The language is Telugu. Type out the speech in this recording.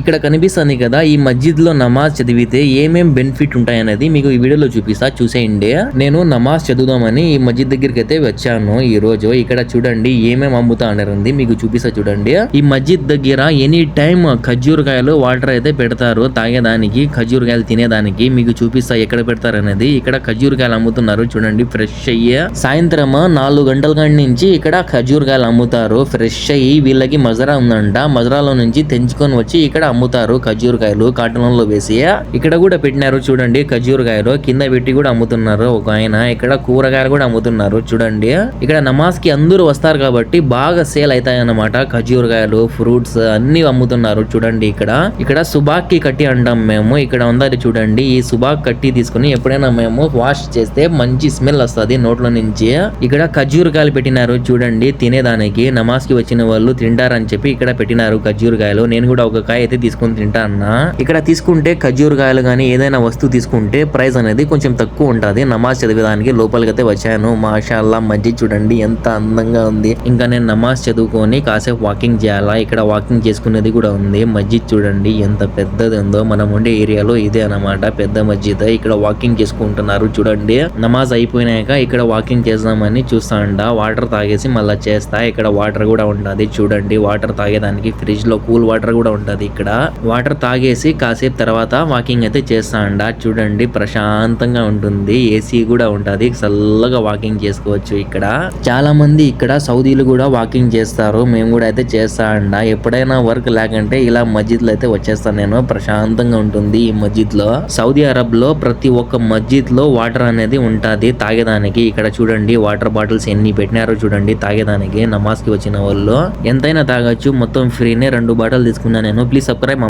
ఇక్కడ కనిపిస్తుంది కదా, ఈ మస్జిద్ లో నమాజ్ చదివితే ఏమేం బెనిఫిట్ ఉంటాయనేది మీకు ఈ వీడియోలో చూపిస్తా, చూసేయండి. నేను నమాజ్ చదువుదామని ఈ మస్జిద్ దగ్గరికి అయితే వచ్చాను ఈ రోజు. ఇక్కడ చూడండి ఏమేం అమ్ముతా అనేది మీకు చూపిస్తా చూడండి. ఈ మస్జిద్ దగ్గర ఎనీ టైం ఖర్జూరకాయలు వాటర్ అయితే పెడతారు తాగేదానికి, ఖర్జూరకాయలు తినేదానికి. మీకు చూపిస్తా ఎక్కడ పెడతారు అనేది. ఇక్కడ ఖర్జూరకాయలు అమ్ముతున్నారు చూడండి, ఫ్రెష్ అయ్యి. సాయంత్రం 4 గంటల కాడి నుంచి ఇక్కడ ఖర్జూరకాయలు అమ్ముతారు ఫ్రెష్ అయ్యి. వీళ్ళకి మజరా ఉందంట, మజరాలో నుంచి తెంచుకొని వచ్చి ఇక్కడ అమ్ముతారు ఖర్జూరకాయలు కాటన్లో వేసి. ఇక్కడ కూడా పెట్టినారు చూడండి ఖర్జూరకాయలు, కింద పెట్టి కూడా అమ్ముతున్నారు ఒక ఆయన. ఇక్కడ కూరగాయలు కూడా అమ్ముతున్నారు చూడండి. ఇక్కడ నమాజ్ కి అందరూ వస్తారు కాబట్టి బాగా సేల్ అవుతాయి అన్నమాట. ఖర్జూరకాయలు, ఫ్రూట్స్ అన్ని అమ్ముతున్నారు చూడండి. ఇక్కడ సుబాక్ కి కట్టి అంటాం మేము. ఇక్కడ ఉందని చూడండి, ఈ సుబాక్ కట్టి తీసుకుని ఎప్పుడైనా మేము వాష్ చేస్తే మంచి స్మెల్ వస్తుంది నోట్లో నుంచి. ఇక్కడ ఖర్జూరకాయలు పెట్టినారు చూడండి తినేదానికి, నమాజ్ కి వచ్చిన వాళ్ళు తింటారని చెప్పి ఇక్కడ పెట్టినారు ఖర్జూరకాయలు. నేను కూడా ఒక కాయ అయితే తీసుకొని తింటా అన్న. ఇక్కడ తీసుకుంటే ఖర్జూరకాయలు గానీ ఏదైనా వస్తువు తీసుకుంటే ప్రైస్ అనేది కొంచెం తక్కువ ఉంటది. నమాజ్ చదివేదానికి లోపలికి అయితే వచ్చాను. మాషాల్లా మస్జిద్ చూడండి ఎంత అందంగా ఉంది. ఇంకా నేను నమాజ్ చదువుకొని కాసేపు వాకింగ్ చేయాలా. ఇక్కడ వాకింగ్ చేసుకునేది కూడా ఉంది. మస్జిద్ చూడండి ఎంత పెద్దది ఉందో. మనం ఉండే ఏరియాలో ఇదే అన్నమాట పెద్ద మస్జిద్. ఇక్కడ వాకింగ్ చేసుకుంటున్నారు చూడండి. నమాజ్ అయిపోయినాక ఇక్కడ వాకింగ్ చేద్దామని చూస్తాండ. వాటర్ తాగేసి మళ్ళా చేస్తా. ఇక్కడ వాటర్ కూడా ఉంటది చూడండి. వాటర్ తాగేదానికి ఫ్రిడ్జ్ లో కూల్ వాటర్ కూడా ఉంటది. ఇక్కడ వాటర్ తాగేసి కాసేపు తర్వాత వాకింగ్ అయితే చేస్తా అండ. చూడండి ప్రశాంతంగా ఉంటుంది, ఏసీ కూడా ఉంటది, చల్లగా వాకింగ్ చేసుకోవచ్చు. ఇక్కడ చాలా మంది ఇక్కడ సౌదీలు కూడా వాకింగ్ చేస్తారు. మేము కూడా అయితే చేస్తా అండ. ఎప్పుడైనా వర్క్ లేకంటే ఇలా మస్జిద్ లో అయితే వచ్చేస్తాను నేను. ప్రశాంతంగా ఉంటుంది ఈ మస్జిద్ లో. సౌదీ అరబ్ లో ప్రతి ఒక్క మస్జిద్ లో వాటర్ అనేది ఉంటది తాగేదానికి. ఇక్కడ చూడండి వాటర్ బాటిల్స్ ఎన్ని పెట్టినారో చూడండి తాగేదానికి. నమాజ్ కి వచ్చిన వాళ్ళు ఎంతైనా తాగొచ్చు, మొత్తం ఫ్రీనే. 2 బాటిల్ తీసుకున్నా నేను. Please subscribe.